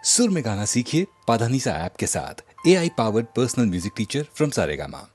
सुर में गाना सीखिए पाधानीसा ऐप के साथ। AI powered personal music teacher from Saregama.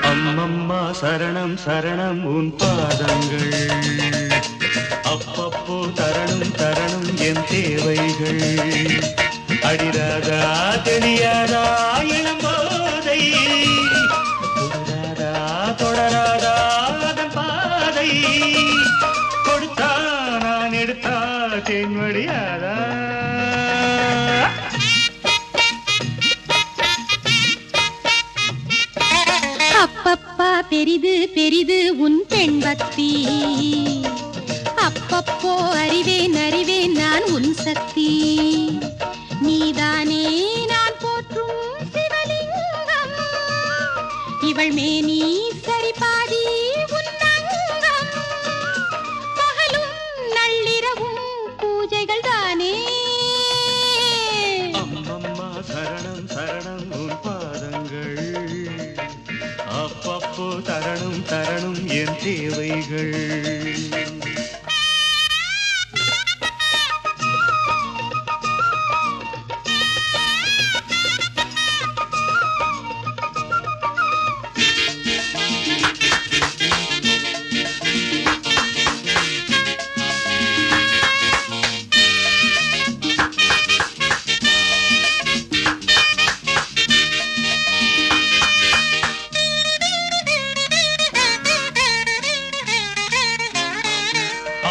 அம்மம்மா சரணம் சரணம் உன் பாதங்கள், அப்பப்போ தரணும் தரணும் என் தேவைகள். அடிராதா தெரியாதா இளம்போதை, தொடராதா தொடராதா அதன் பாதை. கொடுத்தா நான் எடுத்தா தேன்வடியாதா. அப்பப்பா பெரிது பெரிது உன் பெண் பக்தி, அப்பப்போ அறிவேன் அறிவேன் நான் உன் சக்தி. நீதானே நான் போற்றும் சிவலிங்கம், இவள் மேனி சரிபாதி உன்னங்கம். பகலும் நள்ளிரவும் பூஜைகள் தானே. அம்மம்மா என் தேவைகள்.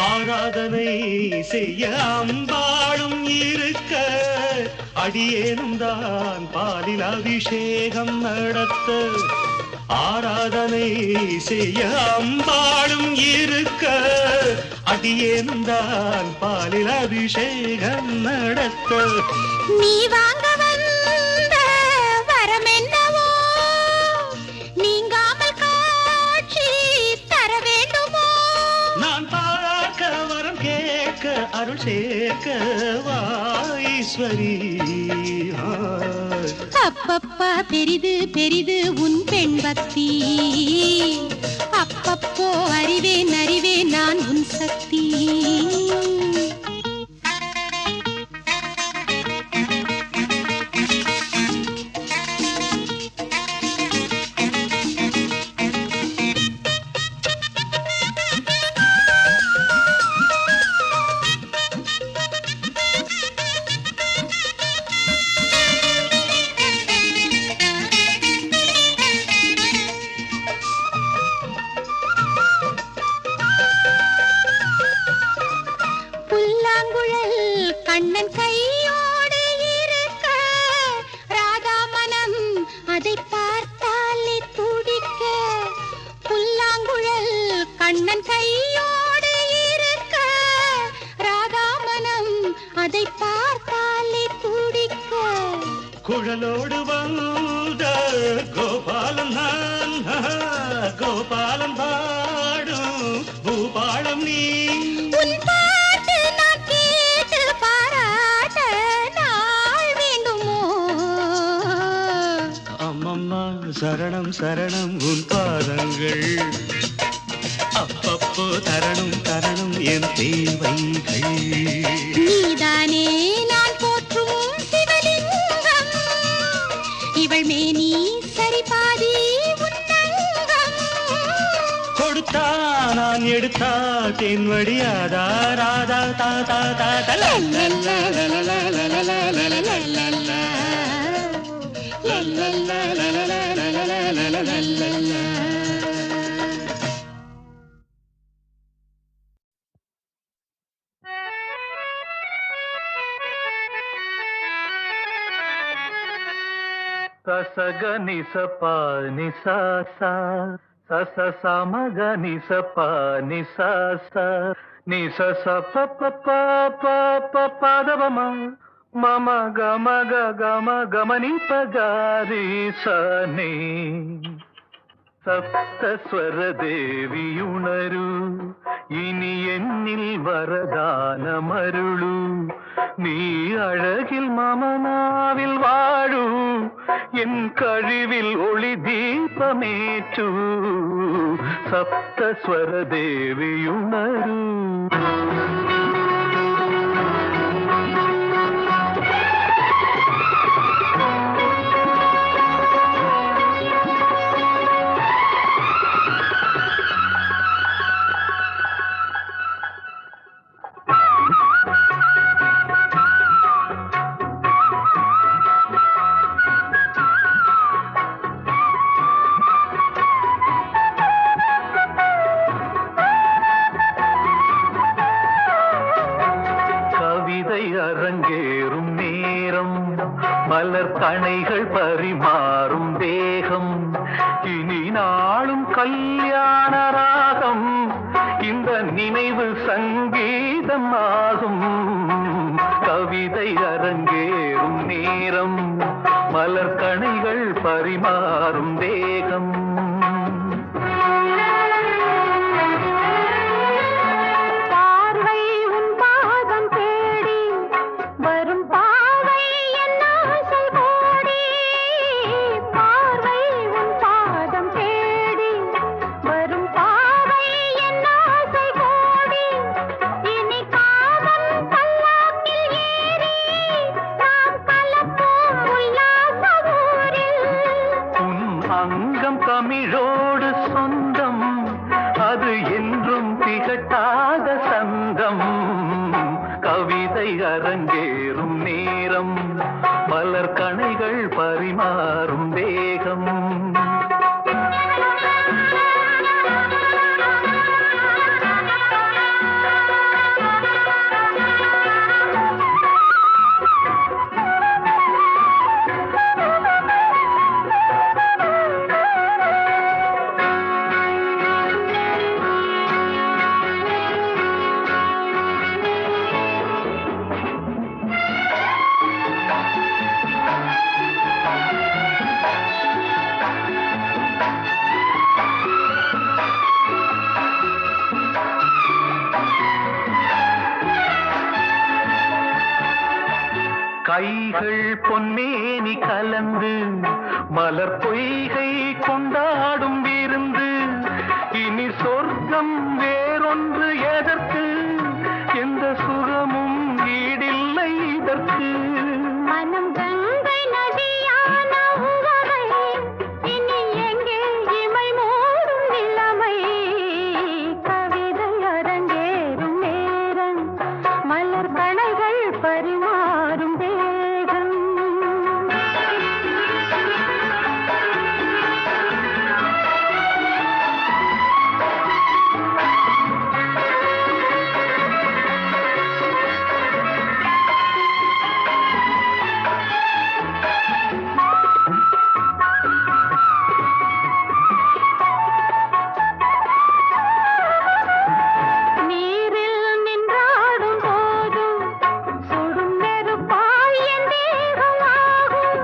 ஆராதனை செய்ய அம்பாளும் இருக்க, அடியேனும் தான் பாலில் அபிஷேகம் நடத்த. ஆராதனை செய்ய அம்பாளும் இருக்க, அடியேனும் தான் பாலில் அபிஷேகம் நடத்த. நீ வாங்க வந்த வரம் என்னவோ, நீங்காமல் காட்சி தர வேண்டுமோ? நான் பார்க்க வரம் கேட்க அருள் சேர்க்க வாஈஸ்வரி. அப்பப்பா பெரிது பெரிது உன் பெண் பக்தி, அப்பப்போ அறிவேன் அறிவேன் நான் உன் சக்தி. புல்லாங்குழல் கண்ணன் கையோடு இருக்க, ராதா மனம் அதை பார்த்தாலே துடிக்க. புல்லாங்குழல் கண்ணன் கையோடு இருக்க, ராதா மனம் அதை பார்த்தாலே துடிக்க. குழலோடு வந்த கோபாலம் நான், கோபாலம் பாடும் பூபாலம் நீ. உன் பாட்டு நான் கேட்டு பாராட்ட நாள் வேண்டுமோ? அம்மம்மா சரணம் சரணம் உன் பாதங்கள், அப்பப்போ தரணும் தரணும் என் தேவைகள். நீதானே நான் போற்றும் சிவலிங்கம், இவள் மேனி சரிபாதி உன்னங்கம். கொடுத்தா நான் எடுத்தா தென் வடியாதா ராதா தாதா தாதா. சசகனி சபானி சாசா சச சமகனி சபானி சாசா நீ சச பதவமா மம கம கம கமனி பகாரி சனி. സപ്തസ്വര ദേവിയുണരൂ ഇനി എന്നിൽ വരദാനമരുളൂ. നീ അഴകിൽ മമനാവിൽ വാഴൂ, എൻ കഴിവിൽ ഒളി ദീപമേറ്റൂ. സപ്തസ്വര ദേവിയുണരൂ. அரங்கேறும் நேரம், மலர் கணைகள் பரிமாறும் தேகம், இனி நாளும் கல்யாண ராகம், இந்த நினைவு சங்கீதமாகும். கவிதை அரங்கேறும் நேரம், மலர் கணைகள் பரிமாறும் தேகம். பாவை உன் பாதம் தேடி வரும் பாவை மணிகள் பொன்னேனி கலந்து மலர் பொய்கை கொண்டாடும் விருந்து இனி சொர்க்கம் வேறொன்று எதற்கு எந்த சுகமும் ஈடில்லை இதற்கு மனம் கங்கை நதியான உவகை இனி எங்கே இமை மூடும் நிலைமை கவிதை அரங்கேறும் நேரம் மலர் கணைகள் பரிமாறும் வேகம் நீரில் நின்றாடும் போதும் சுடும் நெருப்பாய் என் தேகமாகும்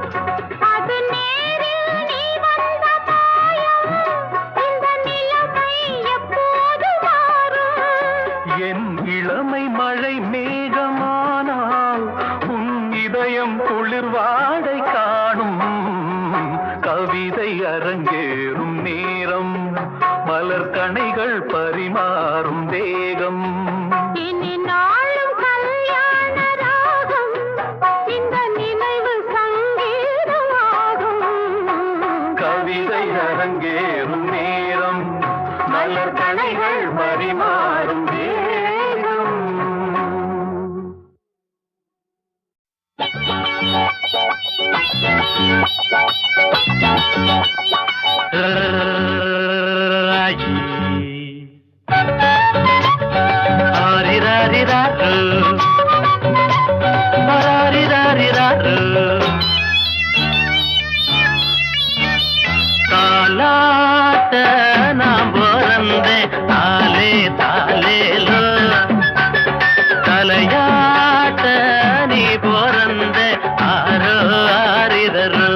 அது நேரில் நீ வந்த மாயம் இந்த நிலைமை எப்போது மாறும் என் இளமை மழை மேகமானால் உன் இதயம் குளிர் வாடை காணும் கவிதை அரங்கேறும் நேரம் மலர் கணைகள் பரிமாறும் தேகம் இனி நாளும் கல்யாண ராகம் இந்த நினைவு சங்கீதமாகும் கவிதை அரங்கேறும் நேரம் மலர் கணைகள் பரிமாறும் தேகம் தாலாட்ட நாம் பிறந்தே தாலே தாலேலோ தலையாட்ட நீ பிறந்தே ஆரோ ஆரிதரோ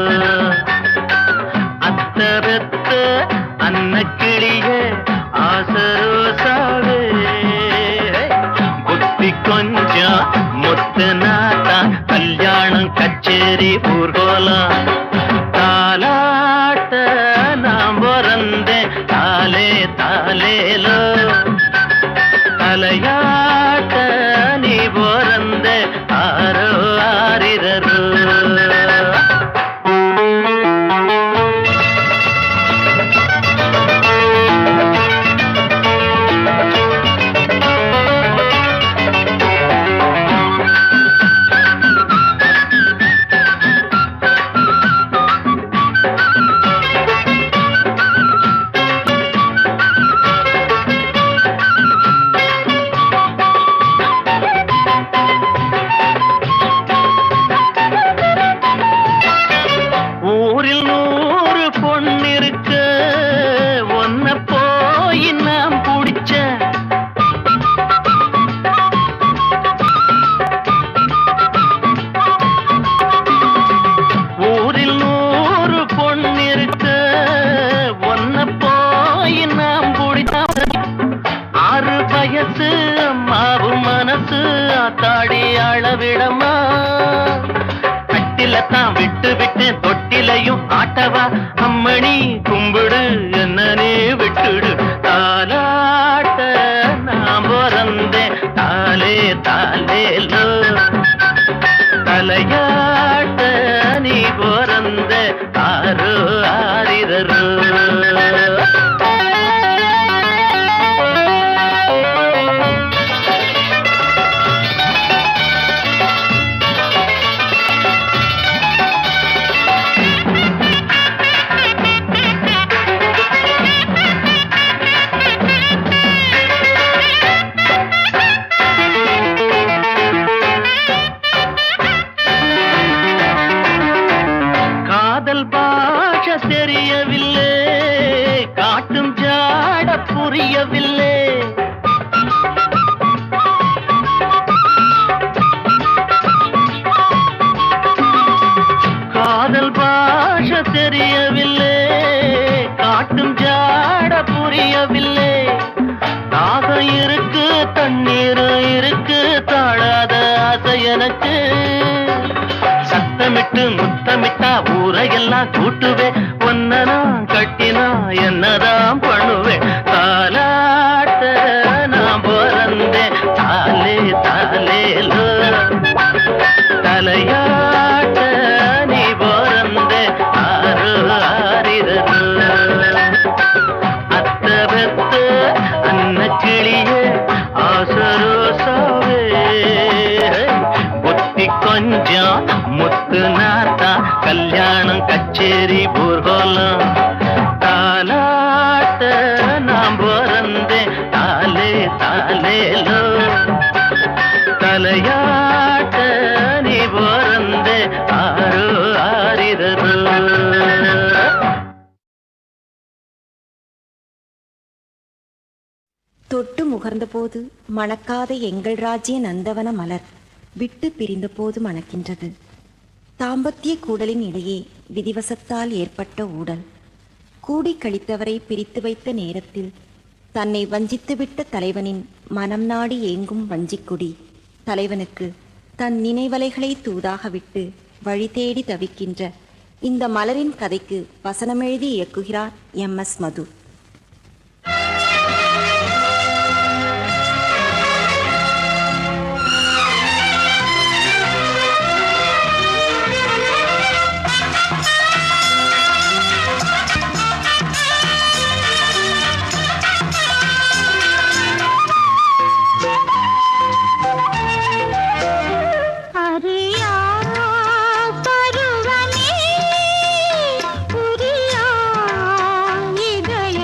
அத்தரத்து அன்னக்கிளியே ஆசரோசாவே புத்தி கொஞ்சம் முத்து நாத்தா கல்யாணம் கச்சேரி ஊர்கோலம் தாலாட்ட நாம் பிறந்தே தாலே தாலேலோ தலையாட்ட நீ பிறந்தே ஆரோ ஆரிரரோ ஊரில் 100 பொண்ணிருக்க ஒன்ன போய் நாம் பிடிச்ச ஊரில் 100 பொண்ணிருக்க ஒன்ன போய் நாம் பிடிச்ச 6 வயசு அம்மாவும் மனசு ஆத்தாடி அளவிடமா கட்டிலத்தான் விட்டு விட்டு தொட்டிலையும் ஆட்டவா அம்மணி கும்பிடு என்னனே விட்டுடு தாலாட்ட நான் பிறந்தேன் தாலே தாலேலோ தலையாட்ட நீ பிறந்த ஆரோ ஆரிரரோ காதல் பாஷை தெரியவில்லை காட்டும் ஜாட புரியவில்லை காதல் பாஷை தெரியவில்லை காட்டும் ஜாட புரியவில்லை தாகம் இருக்கு தண்ணீர் இருக்கு தாழாத ஆசை எனக்கு தொட்டு முத்தமிட்டா ஊரையெல்லாம் கூட்டுவேன். ஒன்னனா கட்டினா என்னதான் பண்ணுவேன். தாலாட்ட நான் பிறந்தேன் தாலே தாலேலோ, தலையாட்ட நீ பிறந்தே ஆறு ஆறிரோ. அத்த பெத்த அன்ன கிளியே ஆசரோசாவே, புத்தி கொஞ்சம் முத்து நாத்தா கல்யாணம் கச்சேரி ஊர்வலம். தாலாட்ட நாம் பிறந்தேன் தாலே தாலேலோ, தலையாட்ட நீ பிறந்தே ஆறு ஆறிரோ. தொட்டு முகர்ந்தபோது மணக்காத எங்கள் ராஜ்ய நந்தவன மலர் விட்டு பிரிந்தபோது மணக்கின்றது. தாம்பத்திய கூடலின் இடையே விதிவசத்தால் ஏற்பட்ட ஊடல். கூடி கழித்தவரை பிரித்து வைத்த நேரத்தில் தன்னை வஞ்சித்துவிட்ட தலைவனின் மனம் நாடி ஏங்கும் வஞ்சிக்குடி தலைவனுக்கு தன் நினைவலைகளை தூதாக விட்டு வழி தேடி தவிக்கின்ற இந்த மலரின் கதைக்கு வசனமெழுதி இயக்குகிறார் MS மது. இதய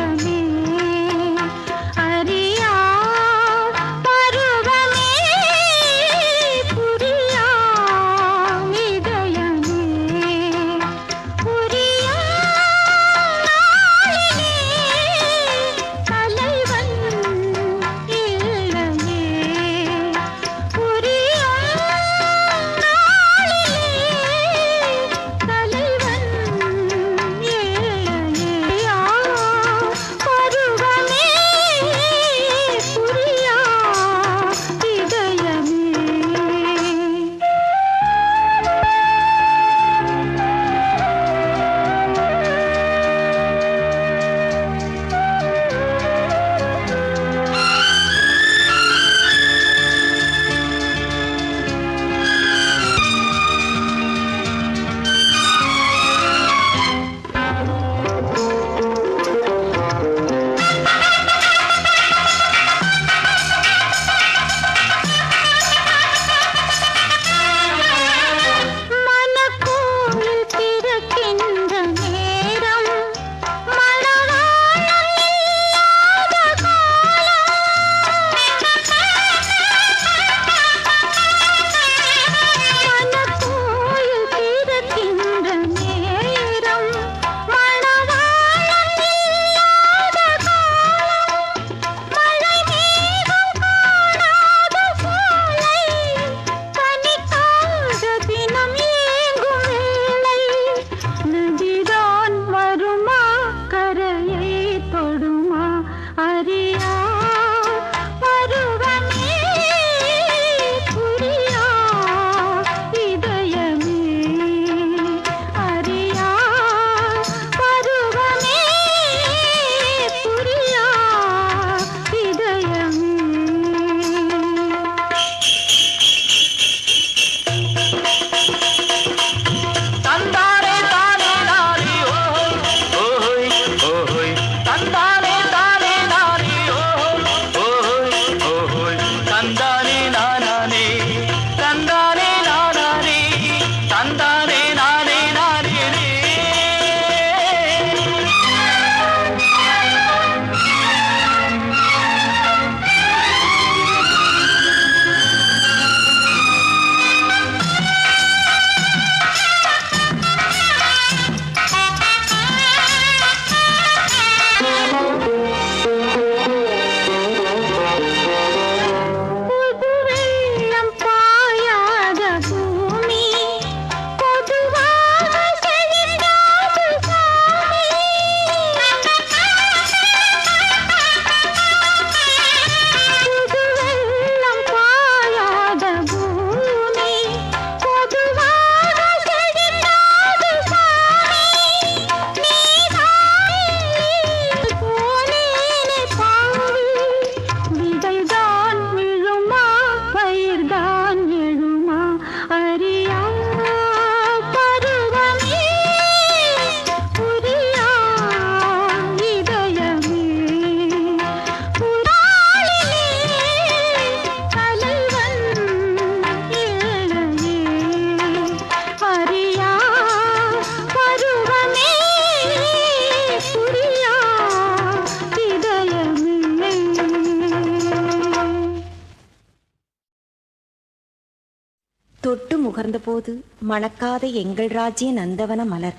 முகர்ந்தபோது மணக்காத எங்கள் ராஜ்ய நந்தவன மலர்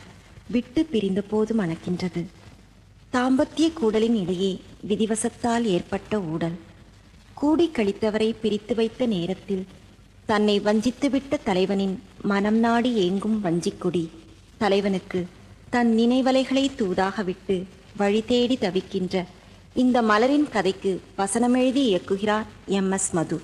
விட்டு பிரிந்தபோது மணக்கின்றது. தாம்பத்திய கூடலின் இடையே விதிவசத்தால் ஏற்பட்ட ஊடல். கூடி கழித்தவரை பிரித்து வைத்த நேரத்தில் தன்னை வஞ்சித்துவிட்ட தலைவனின் மனம் நாடி ஏங்கும் வஞ்சிக்குடி தலைவனுக்கு தன் நினைவலைகளை தூதாக விட்டு வழி தேடி தவிக்கின்ற இந்த மலரின் கதைக்கு வசனமெழுதி இயக்குகிறார் MS மது.